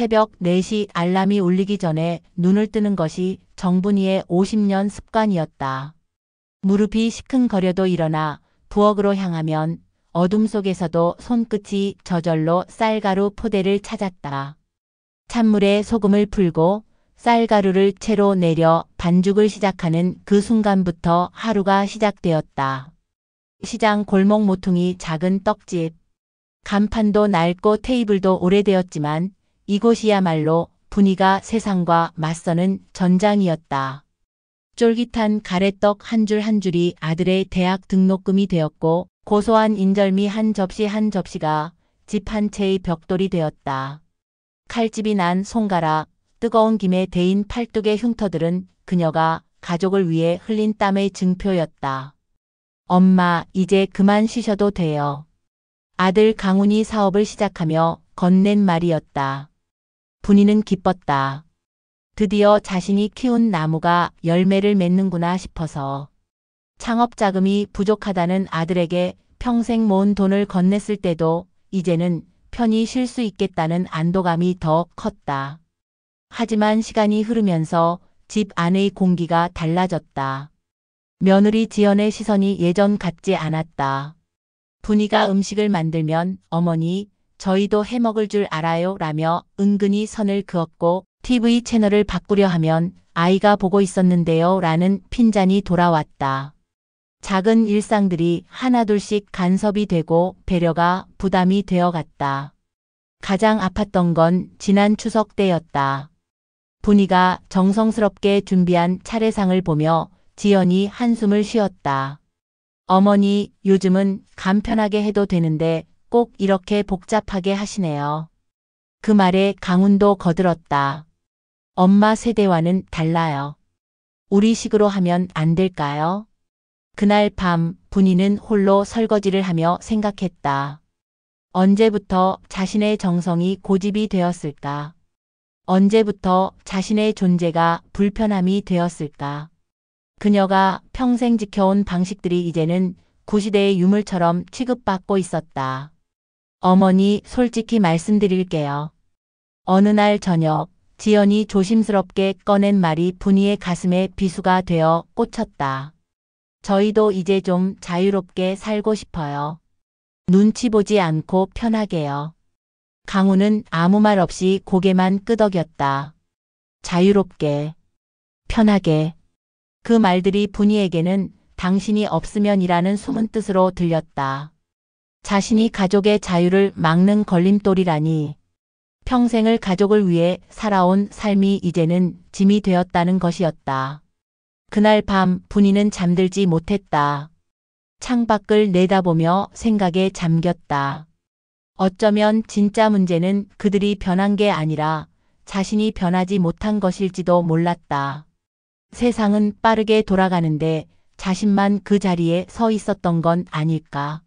새벽 4시 알람이 울리기 전에 눈을 뜨는 것이 정분이의 50년 습관이었다. 무릎이 시큰거려도 일어나 부엌으로 향하면 어둠 속에서도 손끝이 저절로 쌀가루 포대를 찾았다. 찬물에 소금을 풀고 쌀가루를 채로 내려 반죽을 시작하는 그 순간부터 하루가 시작되었다. 시장 골목 모퉁이 작은 떡집. 간판도 낡고 테이블도 오래되었지만 이곳이야말로 분위가 세상과 맞서는 전장이었다. 쫄깃한 가래떡 한 줄 한 줄이 아들의 대학 등록금이 되었고 고소한 인절미 한 접시 한 접시가 집 한 채의 벽돌이 되었다. 칼집이 난 손가락, 뜨거운 김에 데인 팔뚝의 흉터들은 그녀가 가족을 위해 흘린 땀의 증표였다. 엄마, 이제 그만 쉬셔도 돼요. 아들 강훈이 사업을 시작하며 건넨 말이었다. 분이는 기뻤다. 드디어 자신이 키운 나무가 열매를 맺는구나 싶어서. 창업 자금이 부족하다는 아들에게 평생 모은 돈을 건넸을 때도 이제는 편히 쉴 수 있겠다는 안도감이 더 컸다. 하지만 시간이 흐르면서 집 안의 공기가 달라졌다. 며느리 지연의 시선이 예전 같지 않았다. 분이가 음식을 만들면 어머니, 저희도 해먹을 줄 알아요 라며 은근히 선을 그었고 TV 채널을 바꾸려 하면 아이가 보고 있었는데요 라는 핀잔이 돌아왔다. 작은 일상들이 하나둘씩 간섭이 되고 배려가 부담이 되어갔다. 가장 아팠던 건 지난 추석 때였다. 분이가 정성스럽게 준비한 차례상을 보며 지연이 한숨을 쉬었다. 어머니, 요즘은 간편하게 해도 되는데 꼭 이렇게 복잡하게 하시네요. 그 말에 강훈도 거들었다. 엄마 세대와는 달라요. 우리식으로 하면 안 될까요? 그날 밤 분이는 홀로 설거지를 하며 생각했다. 언제부터 자신의 정성이 고집이 되었을까? 언제부터 자신의 존재가 불편함이 되었을까? 그녀가 평생 지켜온 방식들이 이제는 구시대의 유물처럼 취급받고 있었다. 어머니, 솔직히 말씀드릴게요. 어느 날 저녁, 지연이 조심스럽게 꺼낸 말이 분이의 가슴에 비수가 되어 꽂혔다. 저희도 이제 좀 자유롭게 살고 싶어요. 눈치 보지 않고 편하게요. 강훈은 아무 말 없이 고개만 끄덕였다. 자유롭게, 편하게. 그 말들이 분이에게는 당신이 없으면이라는 숨은 뜻으로 들렸다. 자신이 가족의 자유를 막는 걸림돌이라니. 평생을 가족을 위해 살아온 삶이 이제는 짐이 되었다는 것이었다. 그날 밤 분이는 잠들지 못했다. 창밖을 내다보며 생각에 잠겼다. 어쩌면 진짜 문제는 그들이 변한 게 아니라 자신이 변하지 못한 것일지도 몰랐다. 세상은 빠르게 돌아가는데 자신만 그 자리에 서 있었던 건 아닐까.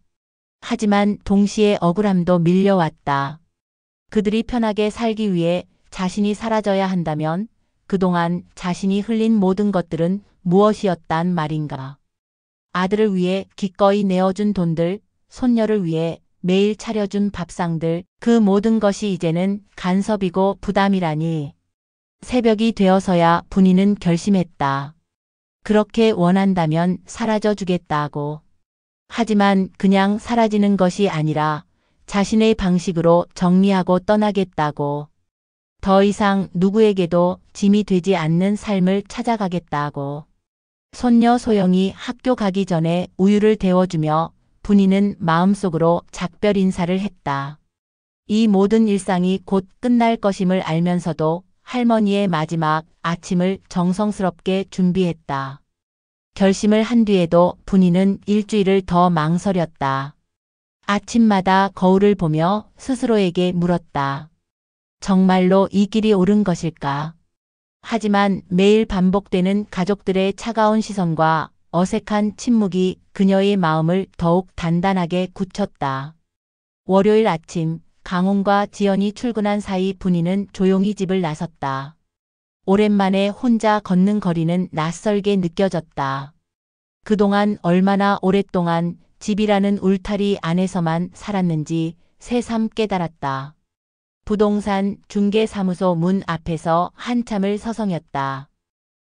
하지만 동시에 억울함도 밀려왔다. 그들이 편하게 살기 위해 자신이 사라져야 한다면 그동안 자신이 흘린 모든 것들은 무엇이었단 말인가. 아들을 위해 기꺼이 내어준 돈들, 손녀를 위해 매일 차려준 밥상들, 그 모든 것이 이제는 간섭이고 부담이라니. 새벽이 되어서야 분이는 결심했다. 그렇게 원한다면 사라져 주겠다고. 하지만 그냥 사라지는 것이 아니라 자신의 방식으로 정리하고 떠나겠다고. 더 이상 누구에게도 짐이 되지 않는 삶을 찾아가겠다고. 손녀 소영이 학교 가기 전에 우유를 데워주며 분이는 마음속으로 작별 인사를 했다. 이 모든 일상이 곧 끝날 것임을 알면서도 할머니의 마지막 아침을 정성스럽게 준비했다. 결심을 한 뒤에도 분이는 일주일을 더 망설였다. 아침마다 거울을 보며 스스로에게 물었다. 정말로 이 길이 옳은 것일까? 하지만 매일 반복되는 가족들의 차가운 시선과 어색한 침묵이 그녀의 마음을 더욱 단단하게 굳혔다. 월요일 아침 강훈과 지연이 출근한 사이 분이는 조용히 집을 나섰다. 오랜만에 혼자 걷는 거리는 낯설게 느껴졌다. 그동안 얼마나 오랫동안 집이라는 울타리 안에서만 살았는지 새삼 깨달았다. 부동산 중개사무소 문 앞에서 한참을 서성였다.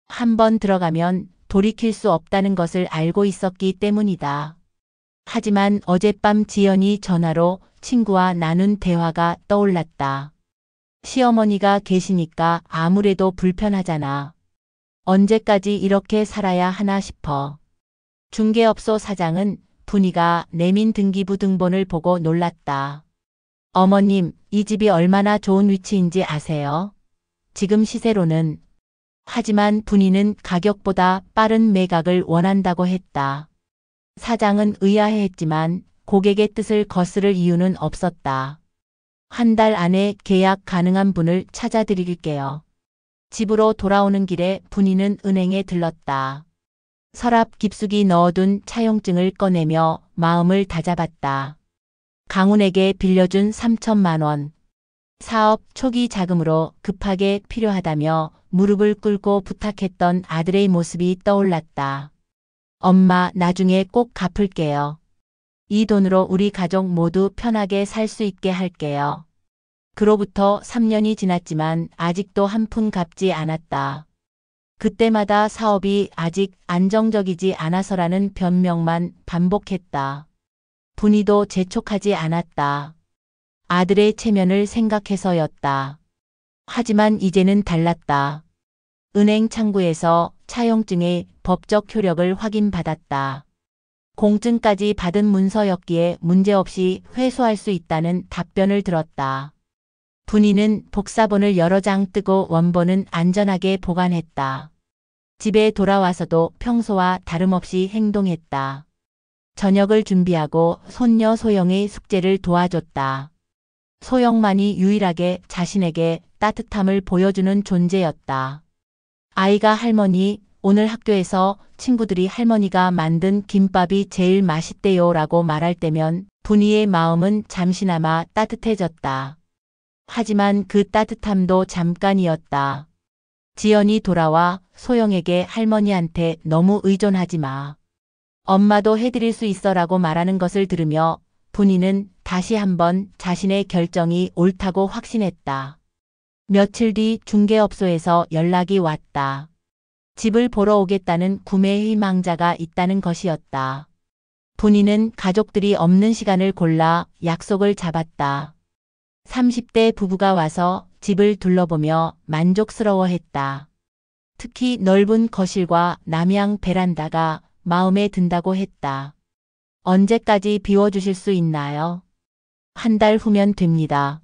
한 번 들어가면 돌이킬 수 없다는 것을 알고 있었기 때문이다. 하지만 어젯밤 지연이 전화로 친구와 나눈 대화가 떠올랐다. 시어머니가 계시니까 아무래도 불편하잖아. 언제까지 이렇게 살아야 하나 싶어. 중개업소 사장은 분이가 내민 등기부 등본을 보고 놀랐다. 어머님, 이 집이 얼마나 좋은 위치인지 아세요? 지금 시세로는. 하지만 분이는 가격보다 빠른 매각을 원한다고 했다. 사장은 의아해했지만 고객의 뜻을 거스를 이유는 없었다. 한 달 안에 계약 가능한 분을 찾아드릴게요. 집으로 돌아오는 길에 분이는 은행에 들렀다. 서랍 깊숙이 넣어둔 차용증을 꺼내며 마음을 다잡았다. 강훈에게 빌려준 3천만 원. 사업 초기 자금으로 급하게 필요하다며 무릎을 꿇고 부탁했던 아들의 모습이 떠올랐다. 엄마, 나중에 꼭 갚을게요. 이 돈으로 우리 가족 모두 편하게 살 수 있게 할게요. 그로부터 3년이 지났지만 아직도 한 푼 갚지 않았다. 그때마다 사업이 아직 안정적이지 않아서라는 변명만 반복했다. 분이도 재촉하지 않았다. 아들의 체면을 생각해서였다. 하지만 이제는 달랐다. 은행 창구에서 차용증의 법적 효력을 확인받았다. 공증까지 받은 문서였기에 문제없이 회수할 수 있다는 답변을 들었다. 분이는 복사본을 여러 장 뜨고 원본은 안전하게 보관했다. 집에 돌아와서도 평소와 다름없이 행동했다. 저녁을 준비하고 손녀 소영의 숙제를 도와줬다. 소영만이 유일하게 자신에게 따뜻함을 보여주는 존재였다. 아이가 할머니, 오늘 학교에서 친구들이 할머니가 만든 김밥이 제일 맛있대요 라고 말할 때면 분이의 마음은 잠시나마 따뜻해졌다. 하지만 그 따뜻함도 잠깐이었다. 지연이 돌아와 소영에게 할머니한테 너무 의존하지 마. 엄마도 해드릴 수 있어 라고 말하는 것을 들으며 분이는 다시 한번 자신의 결정이 옳다고 확신했다. 며칠 뒤 중개업소에서 연락이 왔다. 집을 보러 오겠다는 구매 희망자가 있다는 것이었다. 분이는 가족들이 없는 시간을 골라 약속을 잡았다. 30대 부부가 와서 집을 둘러보며 만족스러워했다. 특히 넓은 거실과 남향 베란다가 마음에 든다고 했다. 언제까지 비워주실 수 있나요? 한 달 후면 됩니다.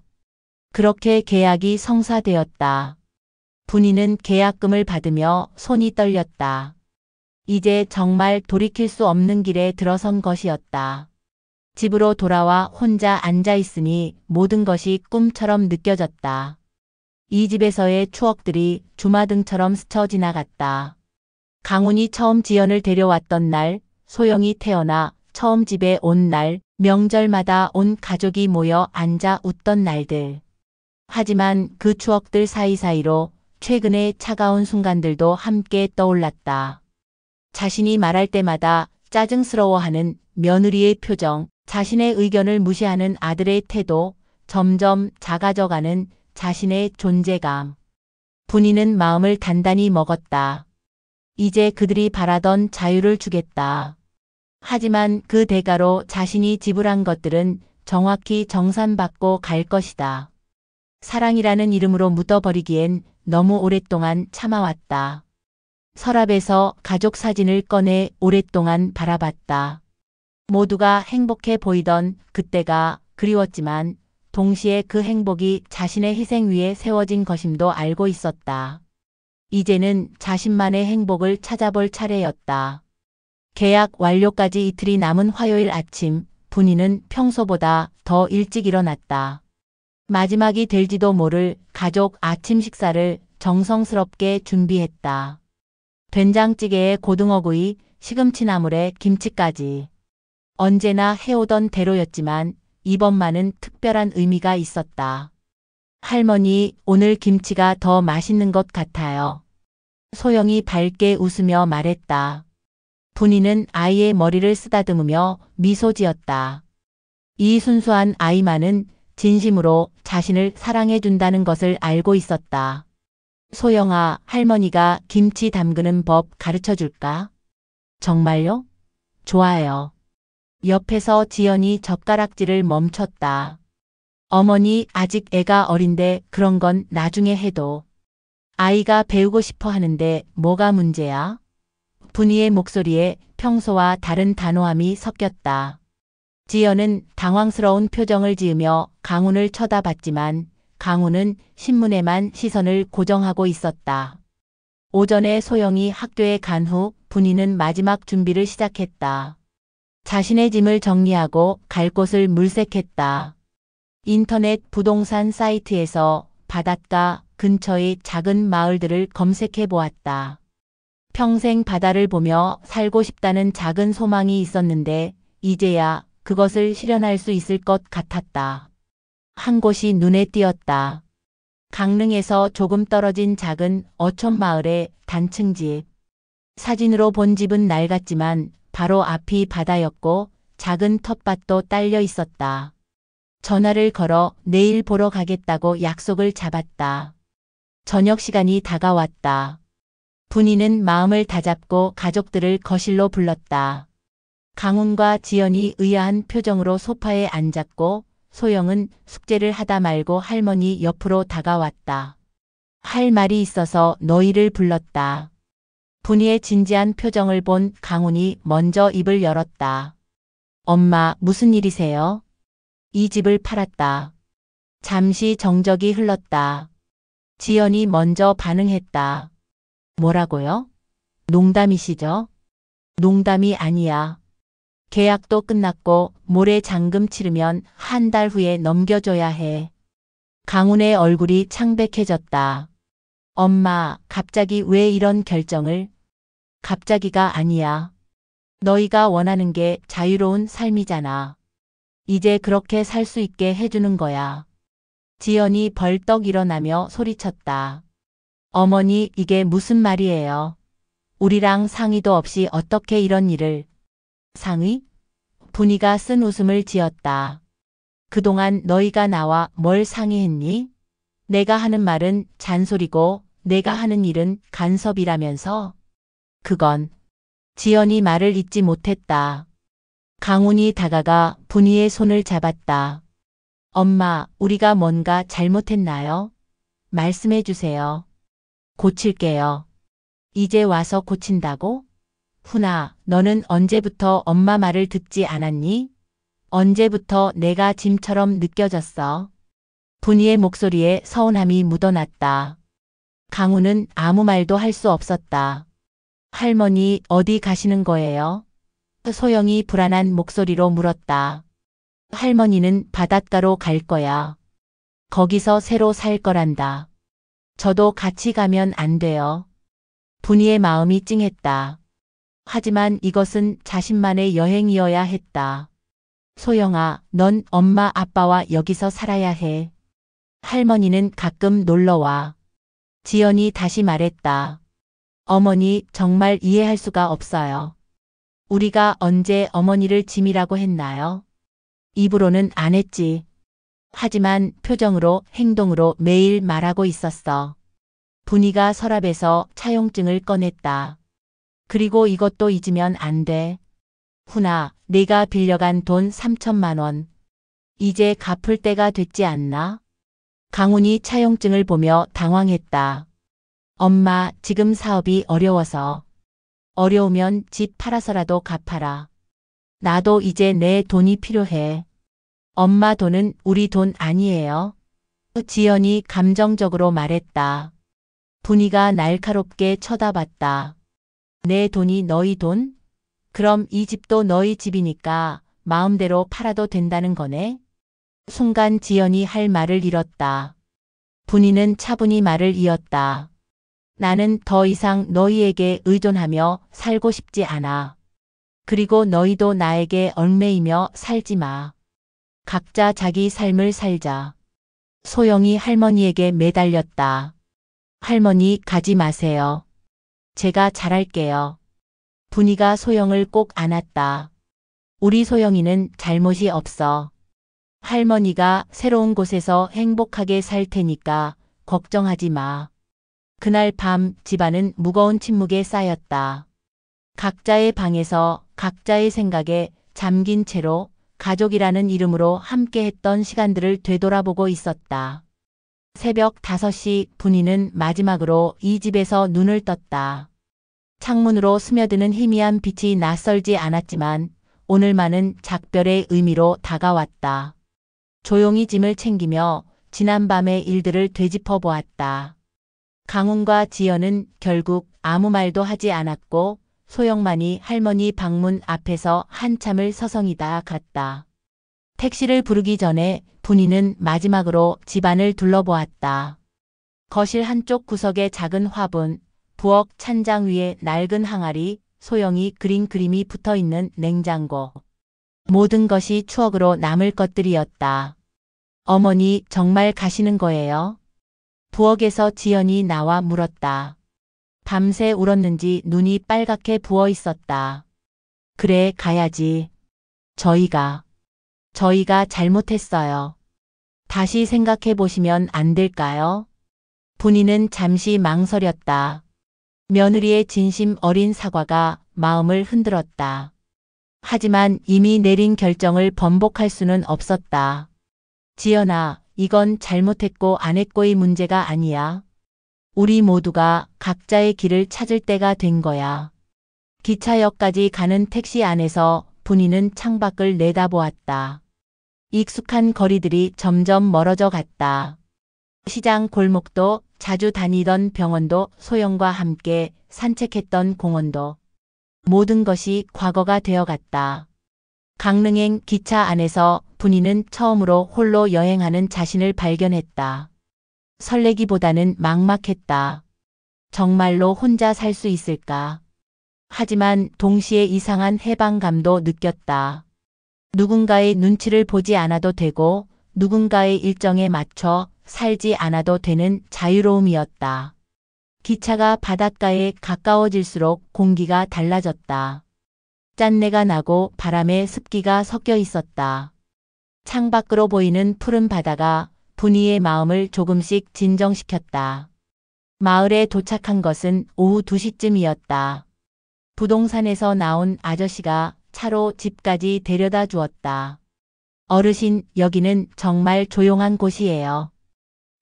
그렇게 계약이 성사되었다. 분이는 계약금을 받으며 손이 떨렸다. 이제 정말 돌이킬 수 없는 길에 들어선 것이었다. 집으로 돌아와 혼자 앉아 있으니 모든 것이 꿈처럼 느껴졌다. 이 집에서의 추억들이 주마등처럼 스쳐 지나갔다. 강훈이 처음 지연을 데려왔던 날, 소영이 태어나 처음 집에 온 날, 명절마다 온 가족이 모여 앉아 웃던 날들. 하지만 그 추억들 사이사이로 최근의 차가운 순간들도 함께 떠올랐다. 자신이 말할 때마다 짜증스러워하는 며느리의 표정, 자신의 의견을 무시하는 아들의 태도, 점점 작아져가는 자신의 존재감. 분이는 마음을 단단히 먹었다. 이제 그들이 바라던 자유를 주겠다. 하지만 그 대가로 자신이 지불한 것들은 정확히 정산받고 갈 것이다. 사랑이라는 이름으로 묻어버리기엔 너무 오랫동안 참아왔다. 서랍에서 가족 사진을 꺼내 오랫동안 바라봤다. 모두가 행복해 보이던 그때가 그리웠지만 동시에 그 행복이 자신의 희생 위에 세워진 것임도 알고 있었다. 이제는 자신만의 행복을 찾아볼 차례였다. 계약 완료까지 이틀이 남은 화요일 아침, 분이는 평소보다 더 일찍 일어났다. 마지막이 될지도 모를 가족 아침 식사를 정성스럽게 준비했다. 된장찌개에 고등어구이, 시금치나물에 김치까지. 언제나 해오던 대로였지만 이번만은 특별한 의미가 있었다. 할머니, 오늘 김치가 더 맛있는 것 같아요. 소영이 밝게 웃으며 말했다. 분이는 아이의 머리를 쓰다듬으며 미소 지었다. 이 순수한 아이만은 진심으로 자신을 사랑해준다는 것을 알고 있었다. 소영아, 할머니가 김치 담그는 법 가르쳐 줄까? 정말요? 좋아요. 옆에서 지연이 젓가락질을 멈췄다. 어머니, 아직 애가 어린데 그런 건 나중에 해도. 아이가 배우고 싶어 하는데 뭐가 문제야? 분이의 목소리에 평소와 다른 단호함이 섞였다. 지연은 당황스러운 표정을 지으며 강훈을 쳐다봤지만 강훈은 신문에만 시선을 고정하고 있었다. 오전에 소영이 학교에 간 후 분이는 마지막 준비를 시작했다. 자신의 짐을 정리하고 갈 곳을 물색했다. 인터넷 부동산 사이트에서 바닷가 근처의 작은 마을들을 검색해 보았다. 평생 바다를 보며 살고 싶다는 작은 소망이 있었는데 이제야 그것을 실현할 수 있을 것 같았다. 한 곳이 눈에 띄었다. 강릉에서 조금 떨어진 작은 어촌 마을의 단층집. 사진으로 본 집은 낡았지만 바로 앞이 바다였고 작은 텃밭도 딸려 있었다. 전화를 걸어 내일 보러 가겠다고 약속을 잡았다. 저녁 시간이 다가왔다. 분이는 마음을 다잡고 가족들을 거실로 불렀다. 강훈과 지연이 의아한 표정으로 소파에 앉았고 소영은 숙제를 하다 말고 할머니 옆으로 다가왔다. 할 말이 있어서 너희를 불렀다. 분이의 진지한 표정을 본 강훈이 먼저 입을 열었다. 엄마, 무슨 일이세요? 이 집을 팔았다. 잠시 정적이 흘렀다. 지연이 먼저 반응했다. 뭐라고요? 농담이시죠? 농담이 아니야. 계약도 끝났고 모레 잔금 치르면 한 달 후에 넘겨줘야 해. 강훈의 얼굴이 창백해졌다. 엄마, 갑자기 왜 이런 결정을? 갑자기가 아니야. 너희가 원하는 게 자유로운 삶이잖아. 이제 그렇게 살 수 있게 해주는 거야. 지연이 벌떡 일어나며 소리쳤다. 어머니, 이게 무슨 말이에요? 우리랑 상의도 없이 어떻게 이런 일을. 상의? 분이가 쓴 웃음을 지었다. 그동안 너희가 나와 뭘 상의했니? 내가 하는 말은 잔소리고 내가 하는 일은 간섭이라면서? 그건. 지연이 말을 잇지 못했다. 강훈이 다가가 분이의 손을 잡았다. 엄마, 우리가 뭔가 잘못했나요? 말씀해 주세요. 고칠게요. 이제 와서 고친다고? 훈아, 너는 언제부터 엄마 말을 듣지 않았니? 언제부터 내가 짐처럼 느껴졌어? 분이의 목소리에 서운함이 묻어났다. 강훈은 아무 말도 할 수 없었다. 할머니, 어디 가시는 거예요? 소영이 불안한 목소리로 물었다. 할머니는 바닷가로 갈 거야. 거기서 새로 살 거란다. 저도 같이 가면 안 돼요. 분이의 마음이 찡했다. 하지만 이것은 자신만의 여행이어야 했다. 소영아, 넌 엄마 아빠와 여기서 살아야 해. 할머니는 가끔 놀러와. 지연이 다시 말했다. 어머니, 정말 이해할 수가 없어요. 우리가 언제 어머니를 짐이라고 했나요? 입으로는 안 했지. 하지만 표정으로 행동으로 매일 말하고 있었어. 분이가 서랍에서 차용증을 꺼냈다. 그리고 이것도 잊으면 안 돼. 훈아, 내가 빌려간 돈 3천만 원. 이제 갚을 때가 됐지 않나? 강훈이 차용증을 보며 당황했다. 엄마, 지금 사업이 어려워서. 어려우면 집 팔아서라도 갚아라. 나도 이제 내 돈이 필요해. 엄마 돈은 우리 돈 아니에요. 지연이 감정적으로 말했다. 분이가 날카롭게 쳐다봤다. 내 돈이 너희 돈? 그럼 이 집도 너희 집이니까 마음대로 팔아도 된다는 거네? 순간 지연이 할 말을 잃었다. 분이는 차분히 말을 이었다. 나는 더 이상 너희에게 의존하며 살고 싶지 않아. 그리고 너희도 나에게 얽매이며 살지 마. 각자 자기 삶을 살자. 소영이 할머니에게 매달렸다. 할머니, 가지 마세요. 제가 잘할게요. 분이가 소영을 꼭 안았다. 우리 소영이는 잘못이 없어. 할머니가 새로운 곳에서 행복하게 살 테니까 걱정하지 마. 그날 밤 집안은 무거운 침묵에 쌓였다. 각자의 방에서 각자의 생각에 잠긴 채로 가족이라는 이름으로 함께했던 시간들을 되돌아보고 있었다. 새벽 5시 분이는 마지막으로 이 집에서 눈을 떴다. 창문으로 스며드는 희미한 빛이 낯설지 않았지만 오늘만은 작별의 의미로 다가왔다. 조용히 짐을 챙기며 지난밤의 일들을 되짚어 보았다. 강훈과 지연은 결국 아무 말도 하지 않았고 소영만이 할머니 방문 앞에서 한참을 서성이다 갔다. 택시를 부르기 전에 분이는 마지막으로 집안을 둘러보았다. 거실 한쪽 구석에 작은 화분, 부엌 찬장 위에 낡은 항아리, 소영이 그린 그림이 붙어있는 냉장고. 모든 것이 추억으로 남을 것들이었다. 어머니 정말 가시는 거예요? 부엌에서 지연이 나와 물었다. 밤새 울었는지 눈이 빨갛게 부어 있었다. 그래, 가야지. 저희가 잘못했어요. 다시 생각해 보시면 안 될까요? 분이는 잠시 망설였다. 며느리의 진심 어린 사과가 마음을 흔들었다. 하지만 이미 내린 결정을 번복할 수는 없었다. 지연아, 이건 잘못했고 안 했고의 문제가 아니야. 우리 모두가 각자의 길을 찾을 때가 된 거야. 기차역까지 가는 택시 안에서 분이는 창밖을 내다보았다. 익숙한 거리들이 점점 멀어져 갔다. 시장 골목도, 자주 다니던 병원도, 소영과 함께 산책했던 공원도. 모든 것이 과거가 되어갔다. 강릉행 기차 안에서 분이는 처음으로 홀로 여행하는 자신을 발견했다. 설레기보다는 막막했다. 정말로 혼자 살 수 있을까? 하지만 동시에 이상한 해방감도 느꼈다. 누군가의 눈치를 보지 않아도 되고 누군가의 일정에 맞춰 살지 않아도 되는 자유로움이었다. 기차가 바닷가에 가까워질수록 공기가 달라졌다. 짠내가 나고 바람에 습기가 섞여 있었다. 창밖으로 보이는 푸른 바다가 분이의 마음을 조금씩 진정시켰다. 마을에 도착한 것은 오후 2시쯤이었다. 부동산에서 나온 아저씨가 차로 집까지 데려다 주었다. 어르신, 여기는 정말 조용한 곳이에요.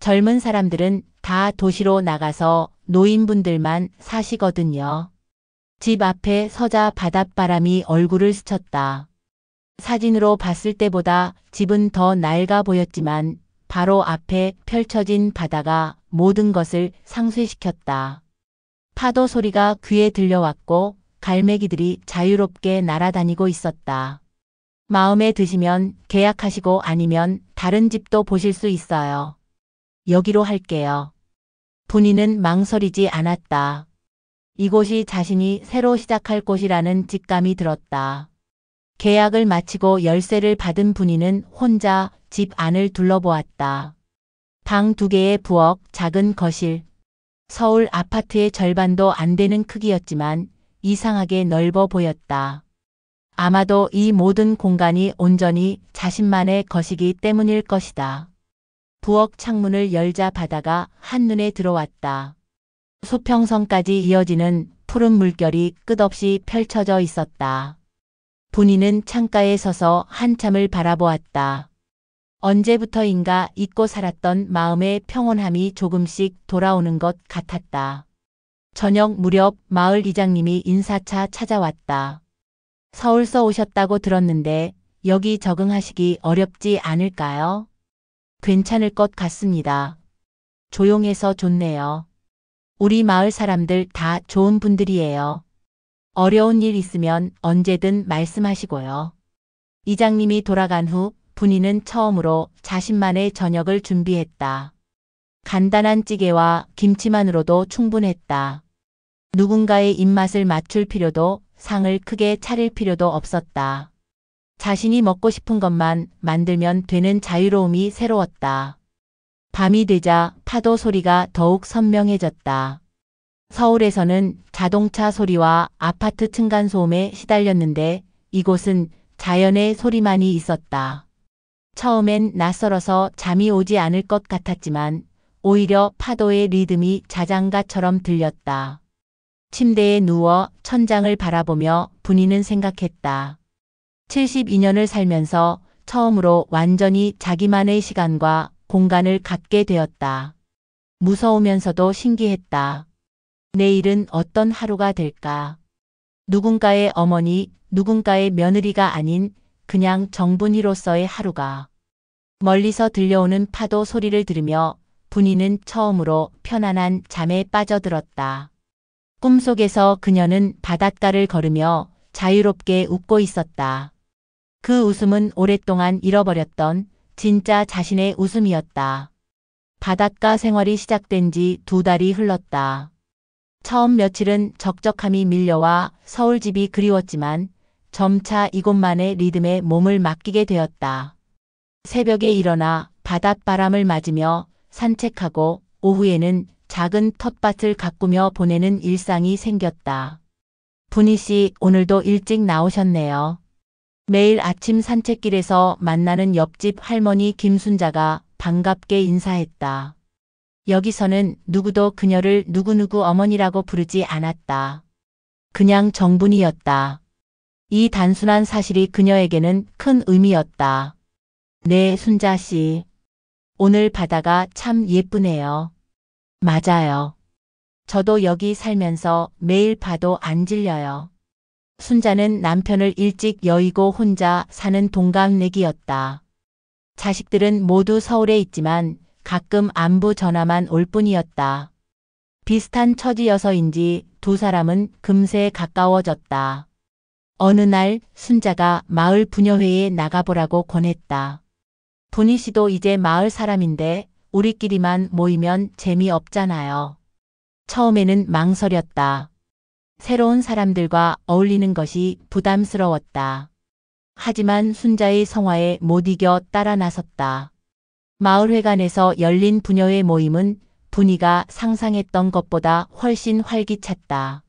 젊은 사람들은 다 도시로 나가서 노인분들만 사시거든요. 집 앞에 서자 바닷바람이 얼굴을 스쳤다. 사진으로 봤을 때보다 집은 더 낡아 보였지만 바로 앞에 펼쳐진 바다가 모든 것을 상쇄시켰다. 파도 소리가 귀에 들려왔고 갈매기들이 자유롭게 날아다니고 있었다. 마음에 드시면 계약하시고 아니면 다른 집도 보실 수 있어요. 여기로 할게요. 분이는 망설이지 않았다. 이곳이 자신이 새로 시작할 곳이라는 직감이 들었다. 계약을 마치고 열쇠를 받은 분이는 혼자 집 안을 둘러보았다. 방 2개의 부엌, 작은 거실. 서울 아파트의 절반도 안 되는 크기였지만 이상하게 넓어 보였다. 아마도 이 모든 공간이 온전히 자신만의 것이기 때문일 것이다. 부엌 창문을 열자 바다가 한눈에 들어왔다. 수평선까지 이어지는 푸른 물결이 끝없이 펼쳐져 있었다. 분이는 창가에 서서 한참을 바라보았다. 언제부터인가 잊고 살았던 마음의 평온함이 조금씩 돌아오는 것 같았다. 저녁 무렵 마을 이장님이 인사차 찾아왔다. 서울서 오셨다고 들었는데 여기 적응하시기 어렵지 않을까요? 괜찮을 것 같습니다. 조용해서 좋네요. 우리 마을 사람들 다 좋은 분들이에요. 어려운 일 있으면 언제든 말씀하시고요. 이장님이 돌아간 후 분이는 처음으로 자신만의 저녁을 준비했다. 간단한 찌개와 김치만으로도 충분했다. 누군가의 입맛을 맞출 필요도 상을 크게 차릴 필요도 없었다. 자신이 먹고 싶은 것만 만들면 되는 자유로움이 새로웠다. 밤이 되자 파도 소리가 더욱 선명해졌다. 서울에서는 자동차 소리와 아파트 층간소음에 시달렸는데 이곳은 자연의 소리만이 있었다. 처음엔 낯설어서 잠이 오지 않을 것 같았지만 오히려 파도의 리듬이 자장가처럼 들렸다. 침대에 누워 천장을 바라보며 분이는 생각했다. 72년을 살면서 처음으로 완전히 자기만의 시간과 공간을 갖게 되었다. 무서우면서도 신기했다. 내일은 어떤 하루가 될까? 누군가의 어머니, 누군가의 며느리가 아닌 그냥 정분이로서의 하루가. 멀리서 들려오는 파도 소리를 들으며 분이는 처음으로 편안한 잠에 빠져들었다. 꿈속에서 그녀는 바닷가를 걸으며 자유롭게 웃고 있었다. 그 웃음은 오랫동안 잃어버렸던 진짜 자신의 웃음이었다. 바닷가 생활이 시작된 지 2달이 흘렀다. 처음 며칠은 적적함이 밀려와 서울집이 그리웠지만 점차 이곳만의 리듬에 몸을 맡기게 되었다. 새벽에 일어나 바닷바람을 맞으며 산책하고 오후에는 작은 텃밭을 가꾸며 보내는 일상이 생겼다. 분희 씨, 오늘도 일찍 나오셨네요. 매일 아침 산책길에서 만나는 옆집 할머니 김순자가 반갑게 인사했다. 여기서는 누구도 그녀를 누구누구 어머니라고 부르지 않았다. 그냥 정분이었다. 이 단순한 사실이 그녀에게는 큰 의미였다. 네, 순자 씨. 오늘 바다가 참 예쁘네요. 맞아요. 저도 여기 살면서 매일 봐도 안 질려요. 순자는 남편을 일찍 여의고 혼자 사는 동갑내기였다. 자식들은 모두 서울에 있지만 가끔 안부 전화만 올 뿐이었다. 비슷한 처지여서인지 두 사람은 금세 가까워졌다. 어느 날 순자가 마을 부녀회에 나가보라고 권했다. 분희 씨도 이제 마을 사람인데 우리끼리만 모이면 재미없잖아요. 처음에는 망설였다. 새로운 사람들과 어울리는 것이 부담스러웠다. 하지만 순자의 성화에 못 이겨 따라 나섰다. 마을회관에서 열린 부녀회 모임은 분위기가 상상했던 것보다 훨씬 활기찼다.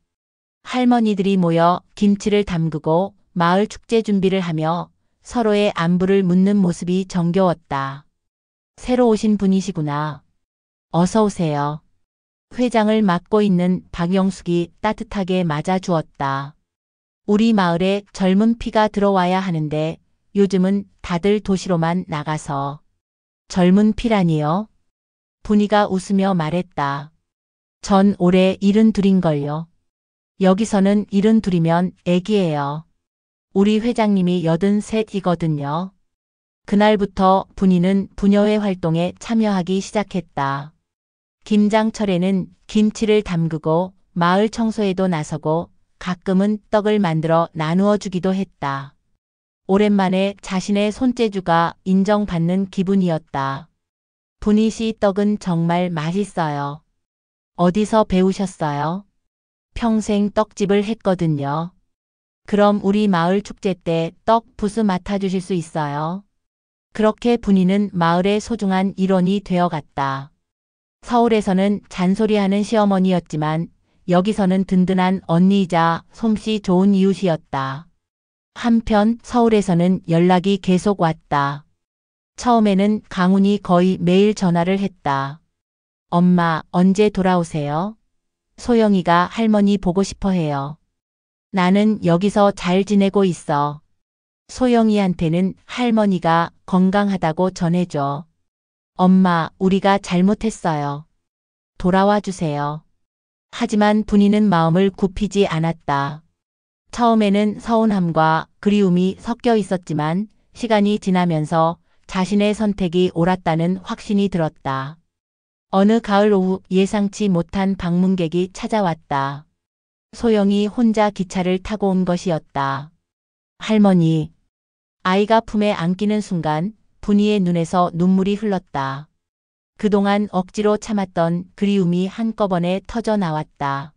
할머니들이 모여 김치를 담그고 마을 축제 준비를 하며 서로의 안부를 묻는 모습이 정겨웠다. 새로 오신 분이시구나. 어서 오세요. 회장을 맡고 있는 박영숙이 따뜻하게 맞아주었다. 우리 마을에 젊은 피가 들어와야 하는데 요즘은 다들 도시로만 나가서. 젊은 피라니요? 분이가 웃으며 말했다. 전 올해 72인걸요. 여기서는 72이면 애기예요. 우리 회장님이 83이거든요. 그날부터 분이는 부녀회 활동에 참여하기 시작했다. 김장철에는 김치를 담그고 마을 청소에도 나서고 가끔은 떡을 만들어 나누어 주기도 했다. 오랜만에 자신의 손재주가 인정받는 기분이었다. 분희 씨 떡은 정말 맛있어요. 어디서 배우셨어요? 평생 떡집을 했거든요. 그럼 우리 마을 축제 때 떡 부스 맡아주실 수 있어요? 그렇게 분희는 마을의 소중한 일원이 되어갔다. 서울에서는 잔소리하는 시어머니였지만 여기서는 든든한 언니이자 솜씨 좋은 이웃이었다. 한편 서울에서는 연락이 계속 왔다. 처음에는 강훈이 거의 매일 전화를 했다. 엄마, 언제 돌아오세요? 소영이가 할머니 보고 싶어 해요. 나는 여기서 잘 지내고 있어. 소영이한테는 할머니가 건강하다고 전해줘. 엄마, 우리가 잘못했어요. 돌아와 주세요. 하지만 분이는 마음을 굽히지 않았다. 처음에는 서운함과 그리움이 섞여 있었지만 시간이 지나면서 자신의 선택이 옳았다는 확신이 들었다. 어느 가을 오후 예상치 못한 방문객이 찾아왔다. 소영이 혼자 기차를 타고 온 것이었다. 할머니. 아이가 품에 안기는 순간 분이의 눈에서 눈물이 흘렀다. 그동안 억지로 참았던 그리움이 한꺼번에 터져 나왔다.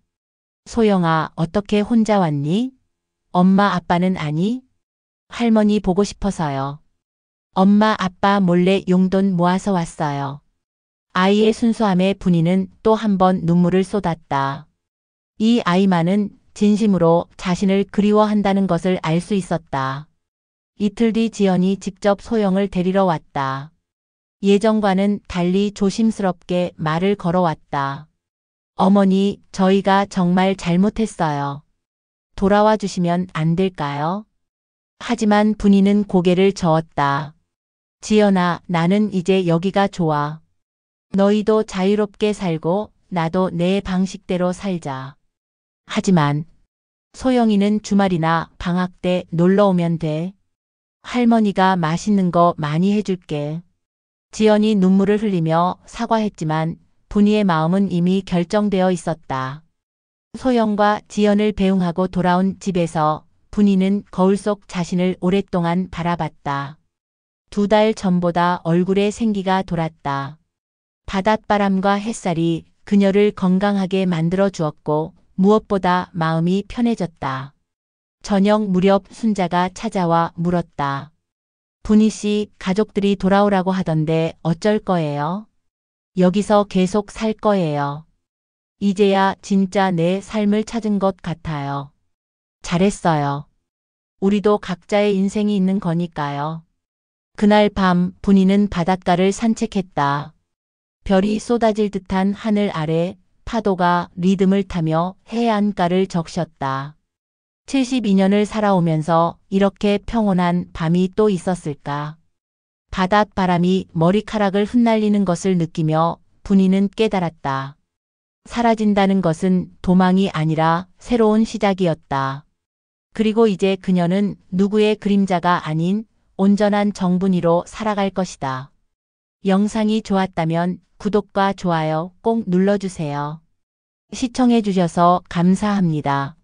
소영아, 어떻게 혼자 왔니? 엄마 아빠는 아니? 할머니 보고 싶어서요. 엄마 아빠 몰래 용돈 모아서 왔어요. 아이의 순수함에 분이는 또 한 번 눈물을 쏟았다. 이 아이만은 진심으로 자신을 그리워한다는 것을 알 수 있었다. 이틀 뒤 지연이 직접 소영을 데리러 왔다. 예전과는 달리 조심스럽게 말을 걸어왔다. 어머니, 저희가 정말 잘못했어요. 돌아와 주시면 안 될까요? 하지만 분이는 고개를 저었다. 지연아, 나는 이제 여기가 좋아. 너희도 자유롭게 살고 나도 내 방식대로 살자. 하지만 소영이는 주말이나 방학 때 놀러 오면 돼. 할머니가 맛있는 거 많이 해줄게. 지연이 눈물을 흘리며 사과했지만 분이의 마음은 이미 결정되어 있었다. 소영과 지연을 배웅하고 돌아온 집에서 분이는 거울 속 자신을 오랫동안 바라봤다. 2달 전보다 얼굴에 생기가 돌았다. 바닷바람과 햇살이 그녀를 건강하게 만들어 주었고 무엇보다 마음이 편해졌다. 저녁 무렵 순자가 찾아와 물었다. 분이 씨, 가족들이 돌아오라고 하던데 어쩔 거예요? 여기서 계속 살 거예요. 이제야 진짜 내 삶을 찾은 것 같아요. 잘했어요. 우리도 각자의 인생이 있는 거니까요. 그날 밤 분이는 바닷가를 산책했다. 별이 쏟아질 듯한 하늘 아래 파도가 리듬을 타며 해안가를 적셨다. 72년을 살아오면서 이렇게 평온한 밤이 또 있었을까? 바닷바람이 머리카락을 흩날리는 것을 느끼며 분이는 깨달았다. 사라진다는 것은 도망이 아니라 새로운 시작이었다. 그리고 이제 그녀는 누구의 그림자가 아닌 온전한 정분이로 살아갈 것이다. 영상이 좋았다면 구독과 좋아요 꼭 눌러주세요. 시청해주셔서 감사합니다.